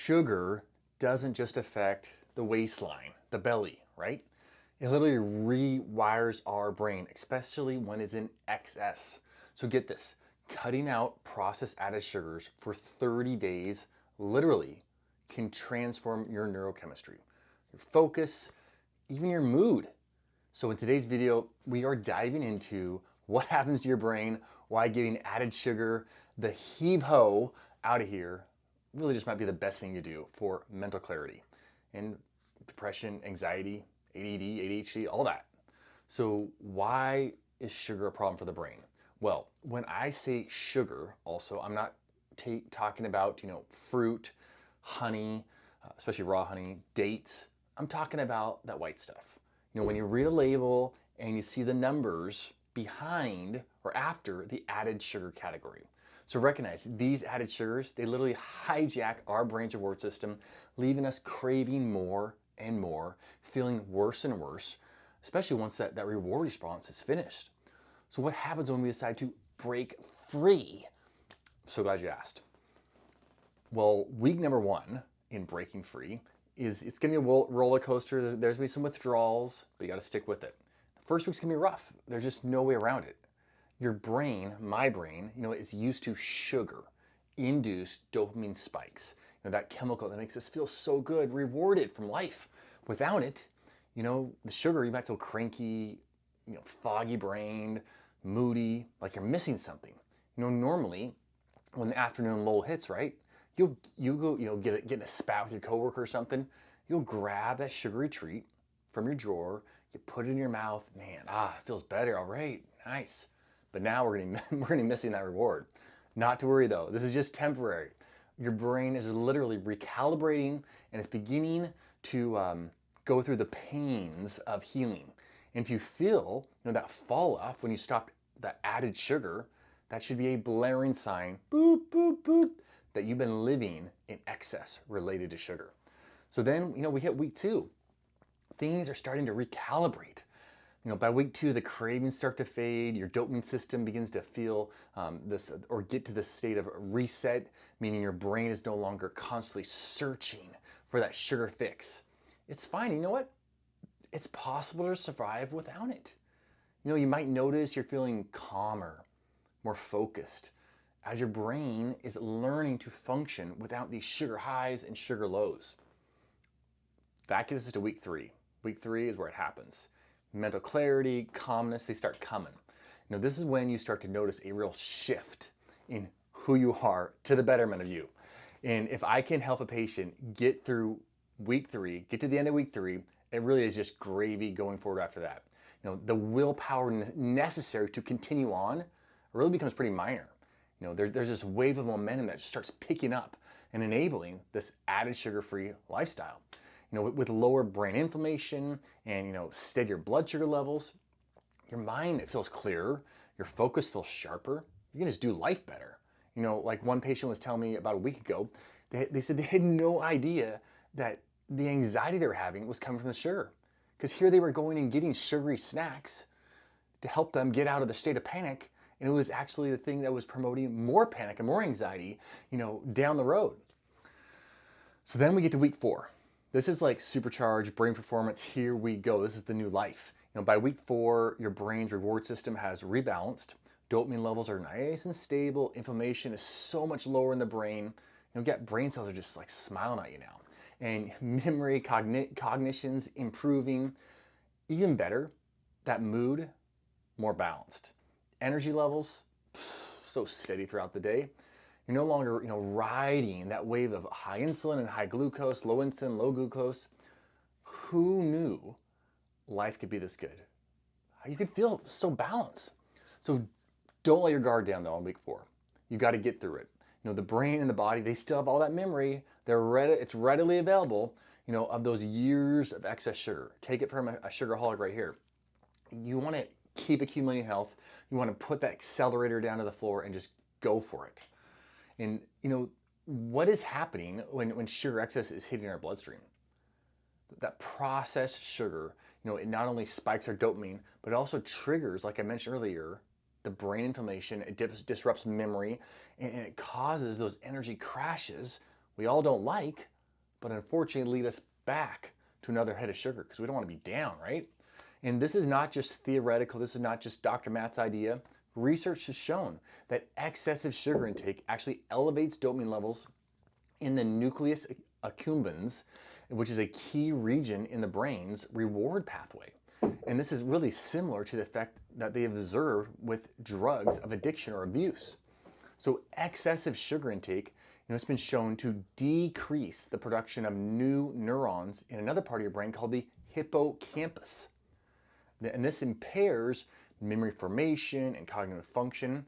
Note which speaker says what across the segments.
Speaker 1: sugar doesn't just affect the waistline, the belly, right? It literally rewires our brain, especially when it's in excess. So get this, cutting out processed added sugars for 30 days literally can transform your neurochemistry, your focus, even your mood. So in today's video, we are diving into what happens to your brain, why giving added sugar, the heave-ho out of here, really just might be the best thing to do for mental clarity and depression, anxiety, ADD, ADHD, all that. So why is sugar a problem for the brain? Well, when I say sugar, also, I'm not talking about, fruit, honey, especially raw honey, dates. I'm talking about that white stuff. When you read a label and you see the numbers behind or after the added sugar category. So recognize these added sugars, they literally hijack our brain's reward system, leaving us craving more and more, feeling worse and worse, especially once that reward response is finished. So what happens when we decide to break free? I'm so glad you asked. Well, week number one in breaking free is it's gonna be a roller coaster. There's gonna be some withdrawals, but you gotta stick with it. The first week's gonna be rough. There's just no way around it. Your brain, my brain, is used to sugar-induced dopamine spikes. That chemical that makes us feel so good, rewarded from life. Without it, the sugar, you might feel cranky, foggy-brained, moody, like you're missing something. Normally, when the afternoon lull hits, right, you go, get in a spat with your coworker or something, you'll grab that sugary treat from your drawer, you put it in your mouth, man, it feels better, all right, nice. But now we're gonna be missing that reward. Not to worry though, this is just temporary. Your brain is literally recalibrating and it's beginning to go through the pains of healing. And if you feel that fall off when you stop that added sugar, that should be a blaring sign, boop, boop, boop, that you've been living in excess related to sugar. So then, we hit week two. Things are starting to recalibrate. By week two, the cravings start to fade, your dopamine system begins to feel this or get to the state of reset, meaning your brain is no longer constantly searching for that sugar fix. It's fine, you know what? It's possible to survive without it. You might notice you're feeling calmer, more focused, as your brain is learning to function without these sugar highs and sugar lows. That gets us to week three. Week three is where it happens. Mental clarity, calmness, they start coming. This is when you start to notice a real shift in who you are to the betterment of you. And if I can help a patient get through week three, get to the end of week three, it really is just gravy going forward after that. The willpower necessary to continue on really becomes pretty minor. There's this wave of momentum that starts picking up and enabling this added sugar-free lifestyle. With lower brain inflammation and, steadier blood sugar levels, your mind, it feels clearer, your focus feels sharper, you can just do life better. Like one patient was telling me about a week ago, they said they had no idea that the anxiety they were having was coming from the sugar. Because here they were going and getting sugary snacks to help them get out of the state of panic, and it was actually the thing that was promoting more panic and more anxiety, down the road. So then we get to week four. This is like supercharged brain performance. Here we go. This is the new life. By week four, your brain's reward system has rebalanced. Dopamine levels are nice and stable. Inflammation is so much lower in the brain. Get brain cells are just like smiling at you now. And memory, cognition's improving. Even better, that mood, more balanced. Energy levels, so steady throughout the day. You're no longer, riding that wave of high insulin and high glucose, low insulin, low glucose. Who knew life could be this good? You could feel so balanced. So don't let your guard down though on week four. You got to get through it. The brain and the body, they still have all that memory. It's readily available, of those years of excess sugar. Take it from a sugarholic right here. You want to keep accumulating health. You want to put that accelerator down to the floor and just go for it. And what is happening when sugar excess is hitting our bloodstream? That processed sugar, it not only spikes our dopamine, but it also triggers, like I mentioned earlier, the brain inflammation. It disrupts memory, and it causes those energy crashes we all don't like, but unfortunately lead us back to another hit of sugar because we don't want to be down, right? And this is not just theoretical, this is not just Dr. Matt's idea. Research has shown that excessive sugar intake actually elevates dopamine levels in the nucleus accumbens, which is a key region in the brain's reward pathway. And this is really similar to the effect that they have observed with drugs of addiction or abuse. So excessive sugar intake, it's been shown to decrease the production of new neurons in another part of your brain called the hippocampus. And this impairs memory formation and cognitive function,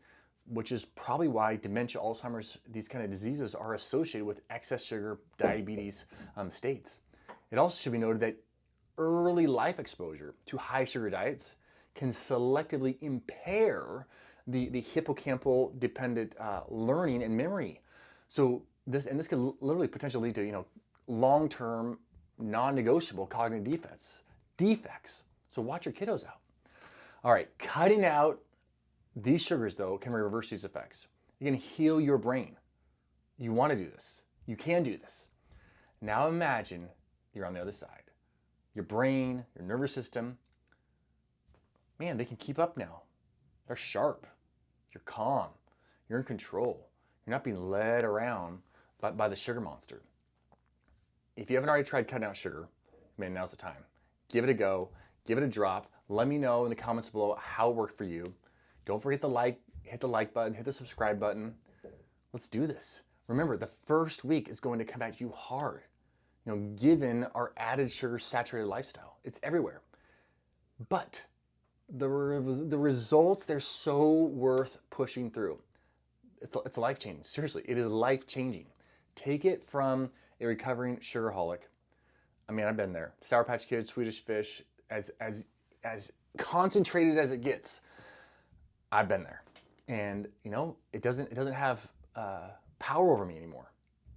Speaker 1: which is probably why dementia, Alzheimer's, these kind of diseases are associated with excess sugar, diabetes states. It also should be noted that early life exposure to high sugar diets can selectively impair the hippocampal dependent learning and memory. So this can literally potentially lead to long-term non-negotiable cognitive defects. So watch your kiddos out. All right, cutting out these sugars though can reverse these effects. You can heal your brain. You want to do this. You can do this. Now imagine you're on the other side. Your brain, your nervous system, man, they can keep up now. They're sharp. You're calm. You're in control. You're not being led around by the sugar monster. If you haven't already tried cutting out sugar, man, now's the time. Give it a go. Give it a drop. Let me know in the comments below how it worked for you. Don't forget to hit the like button, hit the subscribe button. Let's do this. Remember, the first week is going to come at you hard, given our added sugar saturated lifestyle. It's everywhere. But the results, they're so worth pushing through. It's life-changing. Seriously, it is life-changing. Take it from a recovering sugarholic. I mean, I've been there. Sour Patch Kids, Swedish Fish, as concentrated as it gets. I've been there, and it doesn't have power over me anymore.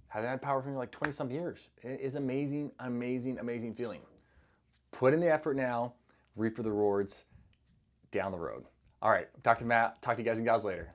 Speaker 1: Hasn't had power for me like 20-some years. It is amazing, amazing, amazing feeling. Put in the effort now, reap the rewards down the road. All right, Dr. Matt, talk to you guys and gals later.